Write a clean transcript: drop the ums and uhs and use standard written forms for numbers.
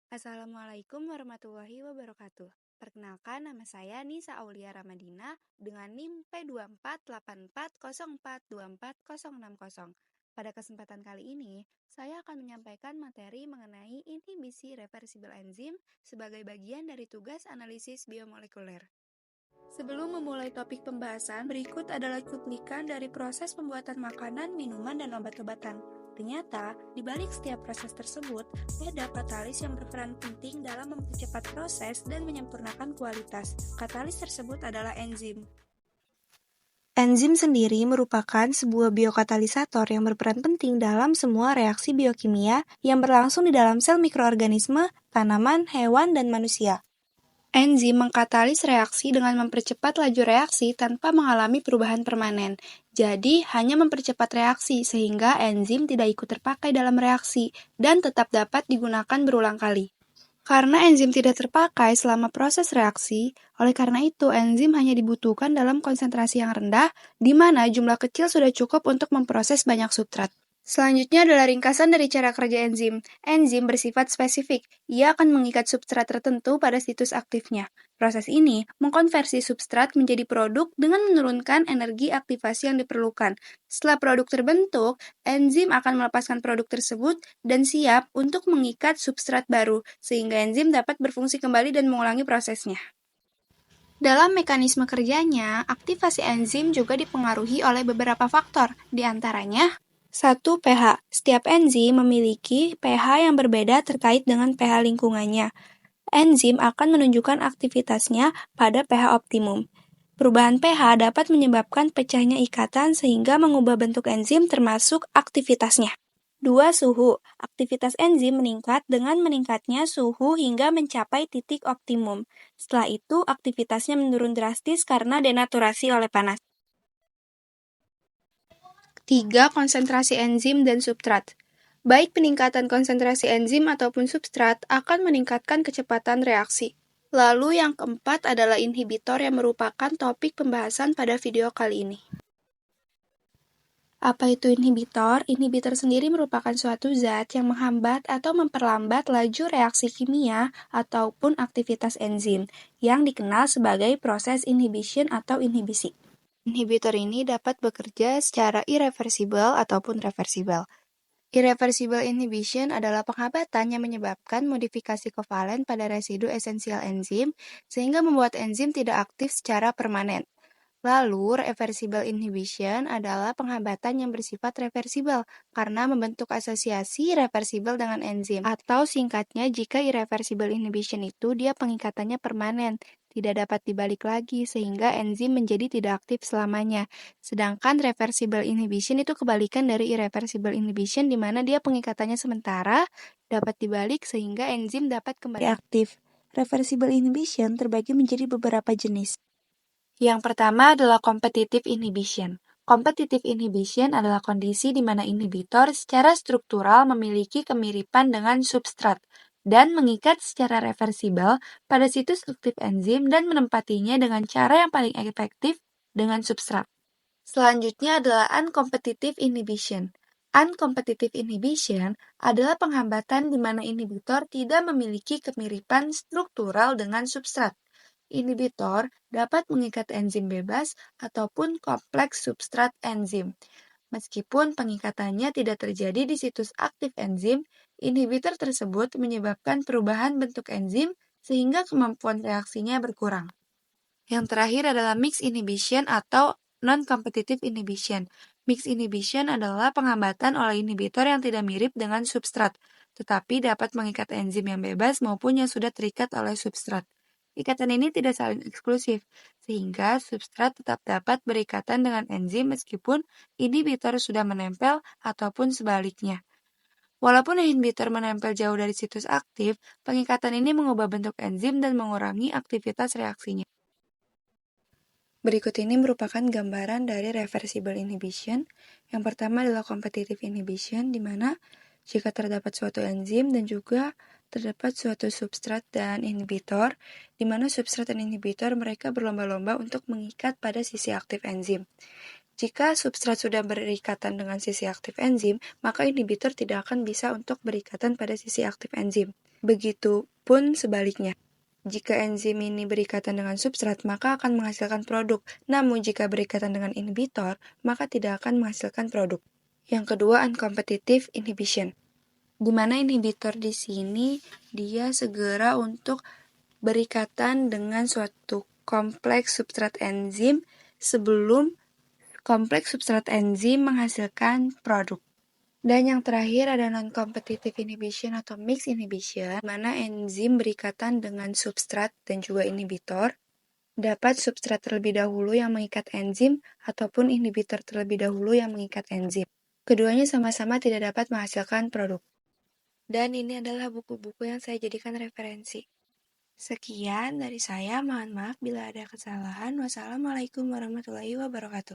Assalamualaikum warahmatullahi wabarakatuh. Perkenalkan, nama saya Nisa Aulia Ramadina dengan NIM P2484042460. Pada kesempatan kali ini, saya akan menyampaikan materi mengenai inhibisi reversibel enzim sebagai bagian dari tugas analisis biomolekuler. Sebelum memulai topik pembahasan, berikut adalah cuplikan dari proses pembuatan makanan, minuman, dan obat-obatan. Ternyata, di balik setiap proses tersebut, ada katalis yang berperan penting dalam mempercepat proses dan menyempurnakan kualitas. Katalis tersebut adalah enzim. Enzim sendiri merupakan sebuah biokatalisator yang berperan penting dalam semua reaksi biokimia yang berlangsung di dalam sel mikroorganisme, tanaman, hewan, dan manusia. Enzim mengkatalis reaksi dengan mempercepat laju reaksi tanpa mengalami perubahan permanen. Jadi, hanya mempercepat reaksi sehingga enzim tidak ikut terpakai dalam reaksi dan tetap dapat digunakan berulang kali. Karena enzim tidak terpakai selama proses reaksi, oleh karena itu enzim hanya dibutuhkan dalam konsentrasi yang rendah, di mana jumlah kecil sudah cukup untuk memproses banyak substrat. Selanjutnya adalah ringkasan dari cara kerja enzim. Enzim bersifat spesifik. Ia akan mengikat substrat tertentu pada situs aktifnya. Proses ini mengkonversi substrat menjadi produk dengan menurunkan energi aktivasi yang diperlukan. Setelah produk terbentuk, enzim akan melepaskan produk tersebut dan siap untuk mengikat substrat baru, sehingga enzim dapat berfungsi kembali dan mengulangi prosesnya. Dalam mekanisme kerjanya, aktivasi enzim juga dipengaruhi oleh beberapa faktor, di antaranya 1. pH. Setiap enzim memiliki pH yang berbeda terkait dengan pH lingkungannya. Enzim akan menunjukkan aktivitasnya pada pH optimum. Perubahan pH dapat menyebabkan pecahnya ikatan sehingga mengubah bentuk enzim termasuk aktivitasnya. 2. Suhu. Aktivitas enzim meningkat dengan meningkatnya suhu hingga mencapai titik optimum. Setelah itu, aktivitasnya menurun drastis karena denaturasi oleh panas. 3. Konsentrasi enzim dan substrat. Baik peningkatan konsentrasi enzim ataupun substrat akan meningkatkan kecepatan reaksi. Lalu yang keempat adalah inhibitor yang merupakan topik pembahasan pada video kali ini. Apa itu inhibitor? Inhibitor sendiri merupakan suatu zat yang menghambat atau memperlambat laju reaksi kimia ataupun aktivitas enzim, yang dikenal sebagai proses inhibition atau inhibisi. Inhibitor ini dapat bekerja secara irreversibel ataupun reversibel. Irreversible inhibition adalah penghambatan yang menyebabkan modifikasi kovalen pada residu esensial enzim sehingga membuat enzim tidak aktif secara permanen. Lalu, reversible inhibition adalah penghambatan yang bersifat reversibel karena membentuk asosiasi reversibel dengan enzim. Atau singkatnya, jika irreversible inhibition itu dia pengikatannya permanen, tidak dapat dibalik lagi sehingga enzim menjadi tidak aktif selamanya. Sedangkan reversible inhibition itu kebalikan dari irreversible inhibition di mana dia pengikatannya sementara, dapat dibalik sehingga enzim dapat kembali aktif. Reversible inhibition terbagi menjadi beberapa jenis. Yang pertama adalah competitive inhibition. Competitive inhibition adalah kondisi di mana inhibitor secara struktural memiliki kemiripan dengan substrat dan mengikat secara reversibel pada situs aktif enzim dan menempatinya dengan cara yang paling efektif dengan substrat. Selanjutnya adalah uncompetitive inhibition. Uncompetitive inhibition adalah penghambatan di mana inhibitor tidak memiliki kemiripan struktural dengan substrat. Inhibitor dapat mengikat enzim bebas ataupun kompleks substrat enzim. Meskipun pengikatannya tidak terjadi di situs aktif enzim, inhibitor tersebut menyebabkan perubahan bentuk enzim sehingga kemampuan reaksinya berkurang. Yang terakhir adalah mixed inhibition atau non-competitive inhibition. Mixed inhibition adalah penghambatan oleh inhibitor yang tidak mirip dengan substrat, tetapi dapat mengikat enzim yang bebas maupun yang sudah terikat oleh substrat. Ikatan ini tidak saling eksklusif, sehingga substrat tetap dapat berikatan dengan enzim meskipun inhibitor sudah menempel ataupun sebaliknya. Walaupun inhibitor menempel jauh dari situs aktif, pengikatan ini mengubah bentuk enzim dan mengurangi aktivitas reaksinya. Berikut ini merupakan gambaran dari reversible inhibition. Yang pertama adalah competitive inhibition, di mana jika terdapat suatu enzim dan juga terdapat suatu substrat dan inhibitor, di mana substrat dan inhibitor mereka berlomba-lomba untuk mengikat pada sisi aktif enzim. Jika substrat sudah berikatan dengan sisi aktif enzim, maka inhibitor tidak akan bisa untuk berikatan pada sisi aktif enzim. Begitupun sebaliknya. Jika enzim ini berikatan dengan substrat, maka akan menghasilkan produk. Namun, jika berikatan dengan inhibitor, maka tidak akan menghasilkan produk. Yang kedua, uncompetitive inhibition. Di mana inhibitor di sini, dia segera untuk berikatan dengan suatu kompleks substrat enzim sebelum kompleks substrat enzim menghasilkan produk. Dan yang terakhir ada non-competitive inhibition atau mixed inhibition, di mana enzim berikatan dengan substrat dan juga inhibitor. Dapat substrat terlebih dahulu yang mengikat enzim ataupun inhibitor terlebih dahulu yang mengikat enzim. Keduanya sama-sama tidak dapat menghasilkan produk. Dan ini adalah buku-buku yang saya jadikan referensi. Sekian dari saya, mohon maaf bila ada kesalahan. Wassalamualaikum warahmatullahi wabarakatuh.